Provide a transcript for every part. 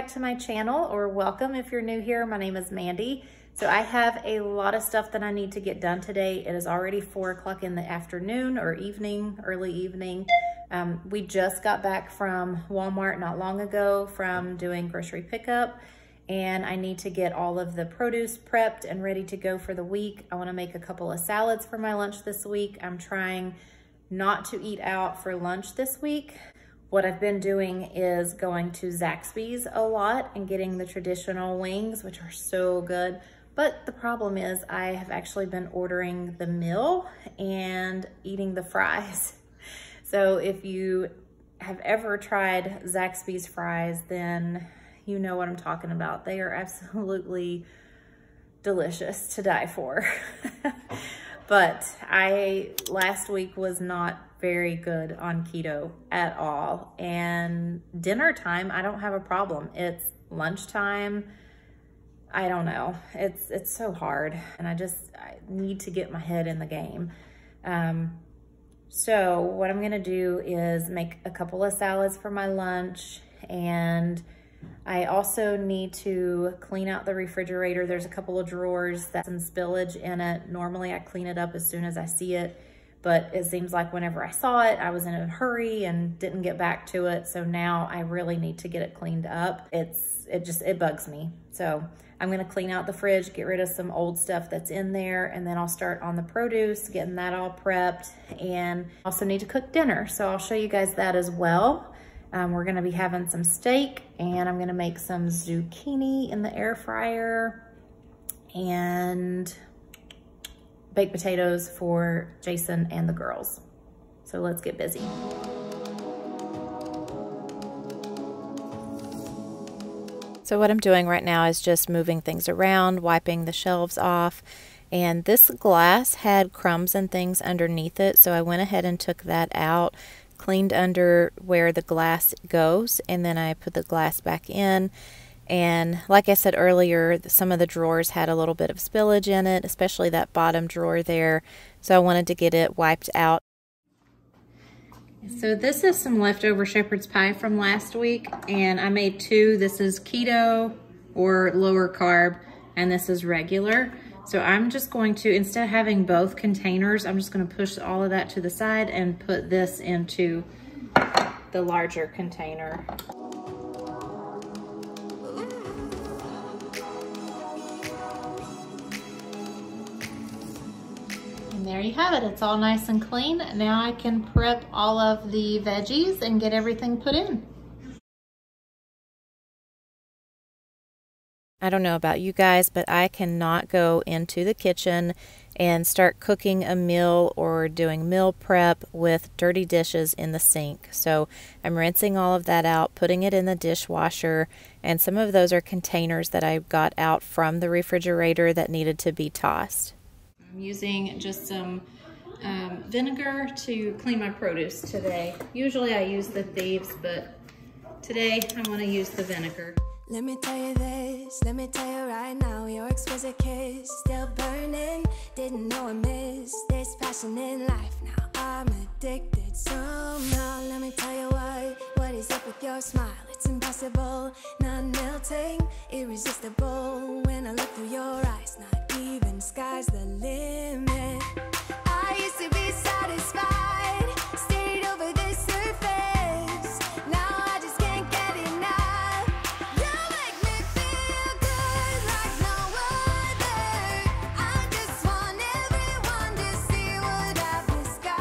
back to my channel, or welcome if you're new here. My name is Mandy. So I have a lot of stuff that I need to get done today. It is already 4 o'clock in the afternoon or evening, early evening. We just got back from Walmart not long ago from doing grocery pickup, and I need to get all of the produce prepped and ready to go for the week. I want to make a couple of salads for my lunch this week. I'm trying not to eat out for lunch this week. What I've been doing is going to Zaxby's a lot and getting the traditional wings, which are so good. But the problem is I have actually been ordering the meal and eating the fries. So if you have ever tried Zaxby's fries, then you know what I'm talking about. They are absolutely delicious to die for. But last week was not very good on keto at all. And dinner time, I don't have a problem. It's lunchtime. I don't know. It's so hard. And I need to get my head in the game. So what I'm gonna do is make a couple of salads for my lunch, and I also need to clean out the refrigerator. There's a couple of drawers that's some spillage in it. Normally I clean it up as soon as I see it, but it seems like whenever I saw it, I was in a hurry and didn't get back to it. So now I really need to get it cleaned up. It bugs me. So I'm gonna clean out the fridge, get rid of some old stuff that's in there, and then I'll start on the produce, getting that all prepped, and also need to cook dinner. So I'll show you guys that as well. We're gonna be having some steak, and I'm gonna make some zucchini in the air fryer and baked potatoes for Jason and the girls. So let's get busy. So what I'm doing right now is just moving things around, wiping the shelves off, and this glass had crumbs and things underneath it, so I went ahead and took that out, cleaned under where the glass goes, and then I put the glass back in. And like I said earlier, some of the drawers had a little bit of spillage in it, especially that bottom drawer there, so I wanted to get it wiped out. So this is some leftover shepherd's pie from last week, and I made two. This is keto or lower carb, and this is regular. So I'm just going to, instead of having both containers, I'm just going to push all of that to the side and put this into the larger container. And there you have it. It's all nice and clean. Now I can prep all of the veggies and get everything put in. I don't know about you guys, but I cannot go into the kitchen and start cooking a meal or doing meal prep with dirty dishes in the sink. So I'm rinsing all of that out, putting it in the dishwasher, and some of those are containers that I got out from the refrigerator that needed to be tossed. I'm using just some vinegar to clean my produce today. Usually I use the Thieves, but today I want to use the vinegar. Let me tell you this, let me tell you right now, your exquisite kiss still burning. Didn't know I missed this passion in life. Now I'm addicted somehow. Let me tell you what is up with your smile? It's impossible, not melting, irresistible. When I look through your eyes, not even sky's the limit. I used to be satisfied, stayed over the surface. Now I just can't get enough. You make me feel good like no other. I just want everyone to see what I've discovered.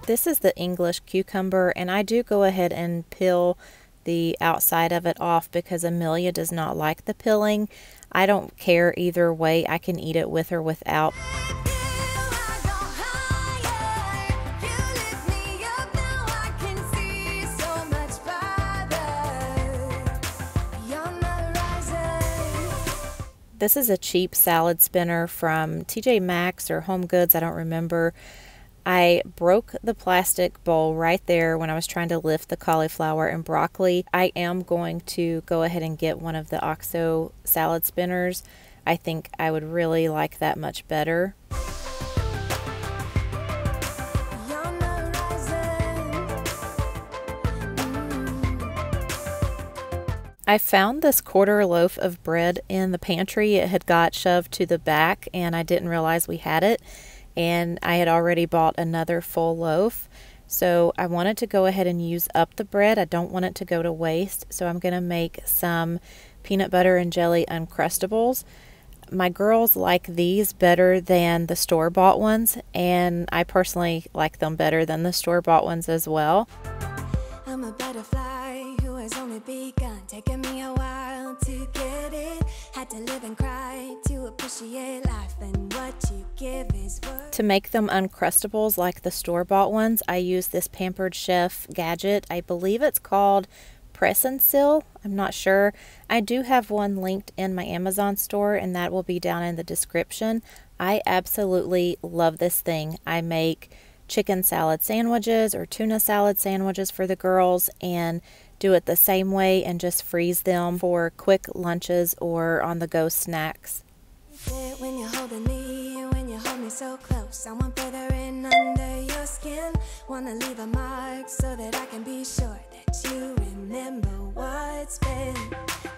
This is the English cucumber, and I do go ahead and peel the outside of it off because Amelia does not like the peeling. I don't care either way. I can eat it with or without. This is a cheap salad spinner from TJ Maxx or Home Goods, I don't remember. I broke the plastic bowl right there when I was trying to lift the cauliflower and broccoli. I am going to go ahead and get one of the OXO salad spinners. I think I would really like that much better. I found this quarter loaf of bread in the pantry. It had got shoved to the back and I didn't realize we had it. And I had already bought another full loaf. So I wanted to go ahead and use up the bread. I don't want it to go to waste. So I'm going to make some peanut butter and jelly Uncrustables. My girls like these better than the store-bought ones. And I personally like them better than the store-bought ones as well. I'm a butterfly who has only begun, taking me a while to get it. Had to live and cry to appreciate life, and what you give is what. To make them Uncrustables like the store-bought ones, I use this Pampered Chef gadget. I believe it's called Press and Seal. I'm not sure. I do have one linked in my Amazon store, and that will be down in the description. I absolutely love this thing. I make chicken salad sandwiches or tuna salad sandwiches for the girls and do it the same way and just freeze them for quick lunches or on-the-go snacks. When you're holding me, when you hold me so close, I want further in under your skin. Wanna leave a mark so that I can be sure that you remember what's been.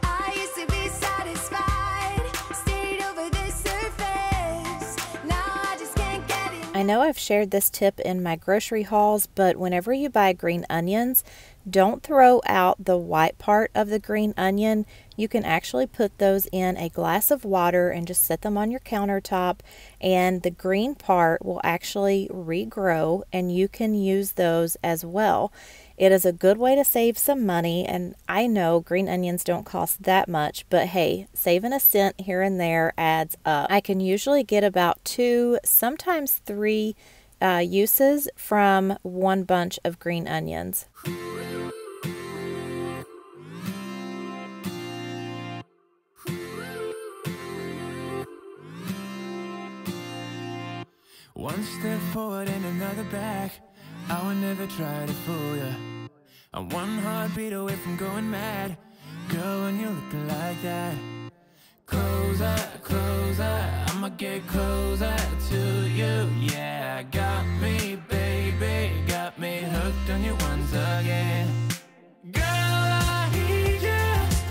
I used to be satisfied, stayed over the surface. Now I just can't get it. I know I've shared this tip in my grocery hauls, but whenever you buy green onions, don't throw out the white part of the green onion. You can actually put those in a glass of water and just set them on your countertop, and the green part will actually regrow and you can use those as well. It is a good way to save some money, and I know green onions don't cost that much, but hey, saving a cent here and there adds up. I can usually get about 2, sometimes 3 uses from one bunch of green onions. One step forward and another back. I would never try to fool ya. I'm one heartbeat away from going mad. Girl, when you're looking like that, closer, closer, I'ma get closer to you. Yeah, got me, baby, got me hooked on you once again. Girl, I need you.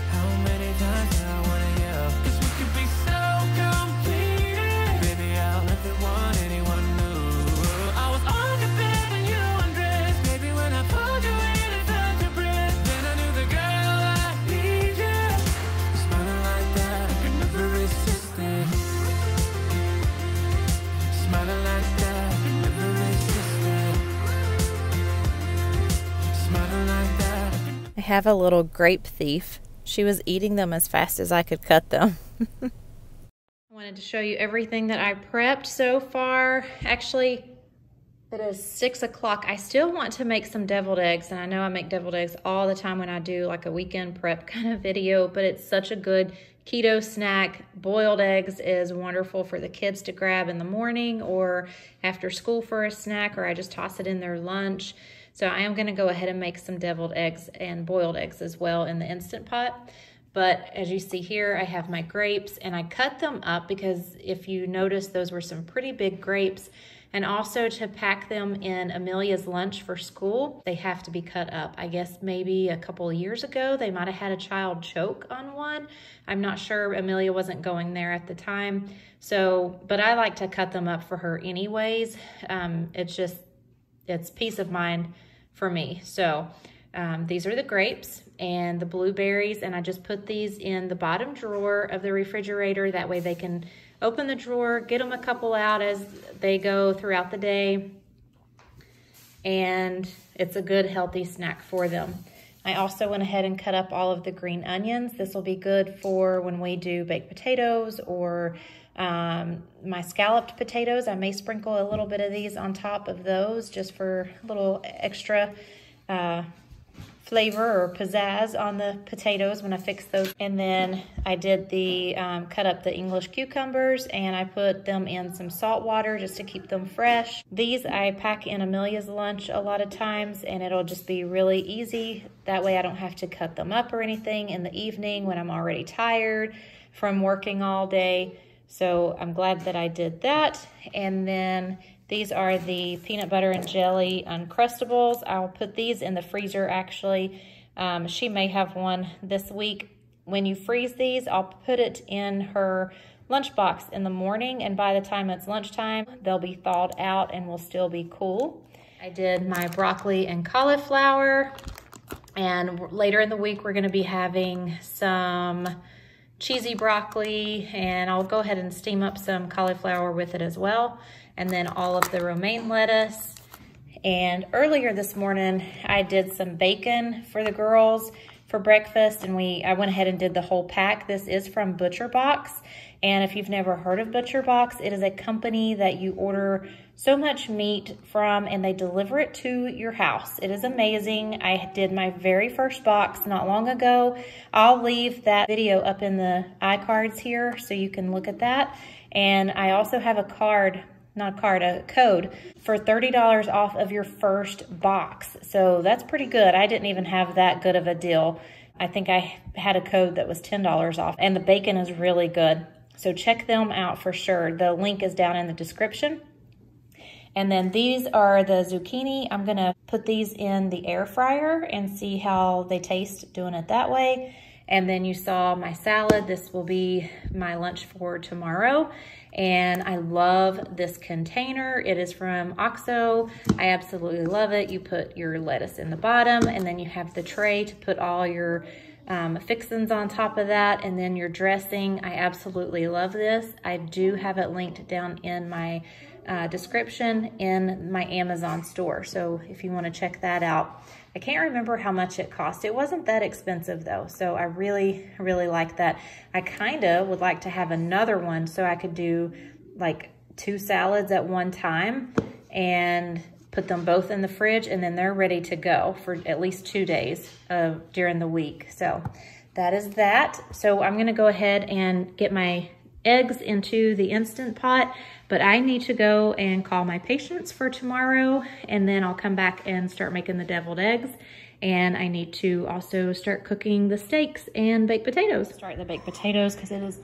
How many times do I wanna yell? 'Cause we could be so complete. Baby, I'll never want anyone new. I was on the bed and you undressed. Baby, when I pulled you in and felt your breath, then I knew the girl I need you. Smiling like that, I could never resist it. Smiling like that, I could never resist it. Smiling like that, I could. I have a little grape thief. She was eating them as fast as I could cut them. I wanted to show you everything that I prepped so far. Actually, it is 6 o'clock. I still want to make some deviled eggs, and I know I make deviled eggs all the time when I do like a weekend prep kind of video, but it's such a good keto snack. Boiled eggs is wonderful for the kids to grab in the morning or after school for a snack, or I just toss it in their lunch. So I am gonna go ahead and make some deviled eggs and boiled eggs as well in the Instant Pot. But as you see here, I have my grapes, and I cut them up because if you notice, those were some pretty big grapes. And also to pack them in Amelia's lunch for school, they have to be cut up. I guess maybe a couple of years ago, they might have had a child choke on one. I'm not sure. Amelia wasn't going there at the time. So, but I like to cut them up for her anyways. It's peace of mind for me. So these are the grapes and the blueberries, and I just put these in the bottom drawer of the refrigerator. That way they can open the drawer, get them a couple out as they go throughout the day, and it's a good healthy snack for them. I also went ahead and cut up all of the green onions. This will be good for when we do baked potatoes or my scalloped potatoes. I may sprinkle a little bit of these on top of those just for a little extra flavor or pizzazz on the potatoes when I fix those. And then I did the cut up the English cucumbers, and I put them in some salt water just to keep them fresh. These I pack in Amelia's lunch a lot of times, and it'll just be really easy. That way I don't have to cut them up or anything in the evening when I'm already tired from working all day. So I'm glad that I did that. And then these are the peanut butter and jelly Uncrustables. I'll put these in the freezer actually She may have one this week. When you freeze these, I'll put it in her lunchbox in the morning, and by the time it's lunchtime, they'll be thawed out and will still be cool. I did my broccoli and cauliflower, and later in the week, we're gonna be having some cheesy broccoli, and I'll go ahead and steam up some cauliflower with it as well, and then all of the romaine lettuce. And earlier this morning, I did some bacon for the girls for breakfast, and I went ahead and did the whole pack. This is from Butcher Box, and if you've never heard of Butcher Box, it is a company that you order so much meat from and they deliver it to your house. It is amazing. I did my very first box not long ago. I'll leave that video up in the iCards here so you can look at that. And I also have a code for $30 off of your first box. So that's pretty good. I didn't even have that good of a deal. I think I had a code that was $10 off, and the bacon is really good. So check them out for sure. The link is down in the description. And then these are the zucchini. I'm gonna put these in the air fryer and see how they taste doing it that way. And then you saw my salad. This will be my lunch for tomorrow. And I love this container. It is from OXO. I absolutely love it. You put your lettuce in the bottom, and then you have the tray to put all your fixins on top of that, and then your dressing. I absolutely love this. I do have it linked down in my description in my Amazon store. So if you want to check that out. I can't remember how much it cost. It wasn't that expensive though. So I really, really like that. I kind of would like to have another one so I could do like 2 salads at one time and put them both in the fridge, and then they're ready to go for at least 2 days during the week. So that is that. So I'm gonna go ahead and get my eggs into the Instant Pot, but I need to go and call my patients for tomorrow, and then I'll come back and start making the deviled eggs. And I need to also start cooking the steaks and baked potatoes. Start the baked potatoes because it is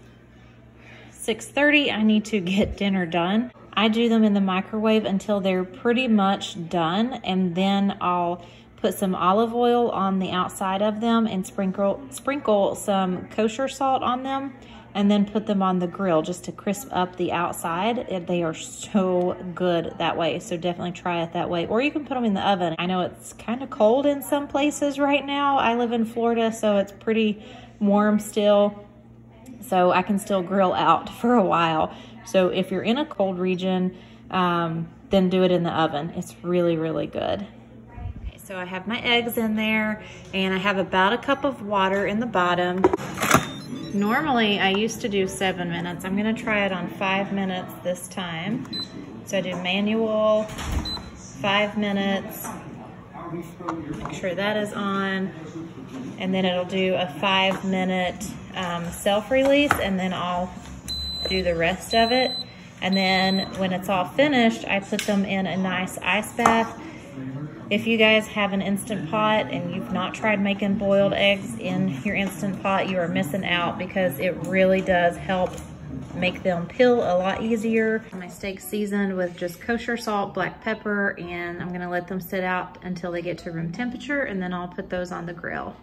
6:30. I need to get dinner done. I do them in the microwave until they're pretty much done, and then I'll put some olive oil on the outside of them and sprinkle some kosher salt on them, and then put them on the grill just to crisp up the outside. They are so good that way, so definitely try it that way. Or you can put them in the oven. I know it's kind of cold in some places right now. I live in Florida, so it's pretty warm still, so I can still grill out for a while. So if you're in a cold region, then do it in the oven. It's really, really good. Okay, so I have my eggs in there, and I have about a cup of water in the bottom. Normally, I used to do 7 minutes. I'm gonna try it on 5 minutes this time. So I do manual, 5 minutes. Make sure that is on. And then it'll do a 5-minute self-release, and then I'll do the rest of it. And then when it's all finished, I put them in a nice ice bath. If you guys have an Instant Pot and you've not tried making boiled eggs in your Instant Pot, you are missing out, because it really does help make them peel a lot easier. My steaks seasoned with just kosher salt, black pepper, and I'm gonna let them sit out until they get to room temperature, and then I'll put those on the grill.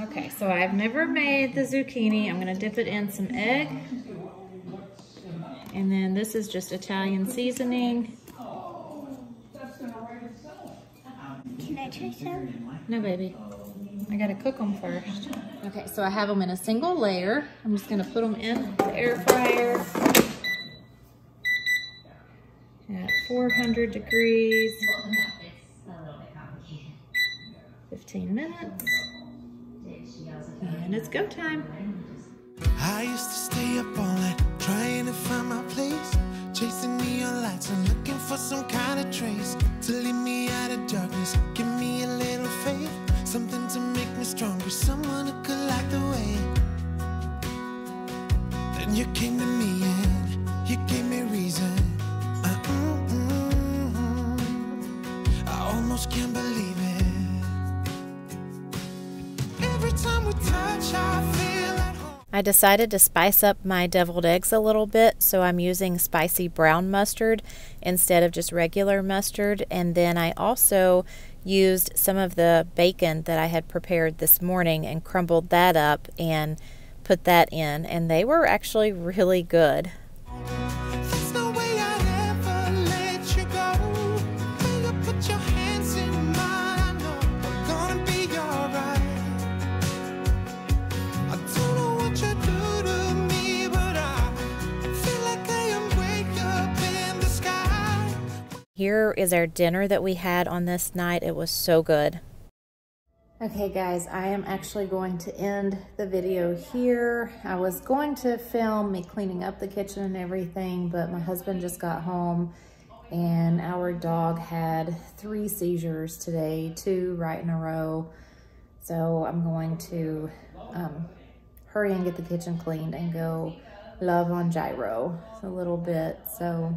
Okay, so I've never made the zucchini. I'm gonna dip it in some egg. And then this is just Italian seasoning. Can I try some? No, baby. I gotta cook them first. Okay, so I have them in a single layer. I'm just gonna put them in the air fryer at 400 degrees. 15 minutes. And it's go time. I used to stay up all night trying to find my place, chasing neon lights and looking for some kind of trace to lead me out of darkness. Give me a little faith, something to make me stronger, someone who could light the way. Then you came to me and you gave me reason. I almost can't believe it. Every time we touch, I feel at home. I decided to spice up my deviled eggs a little bit, so I'm using spicy brown mustard instead of just regular mustard. And then I also used some of the bacon that I had prepared this morning and crumbled that up and put that in, and they were actually really good. There's no way I'd ever let you go. When you put your hands in mine, I know I'm gonna be alright. I don't know what you do to me, but I feel like I am way up in the sky. Here is our dinner that we had on this night. It was so good. Okay guys, I am actually going to end the video here. I was going to film me cleaning up the kitchen and everything, but my husband just got home and our dog had 3 seizures today, 2 right in a row. So I'm going to hurry and get the kitchen cleaned and go love on Gyro a little bit. So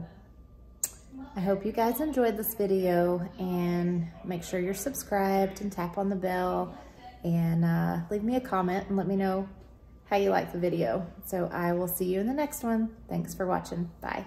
I hope you guys enjoyed this video, and make sure you're subscribed and tap on the bell and leave me a comment and let me know how you like the video. So I will see you in the next one. Thanks for watching. Bye.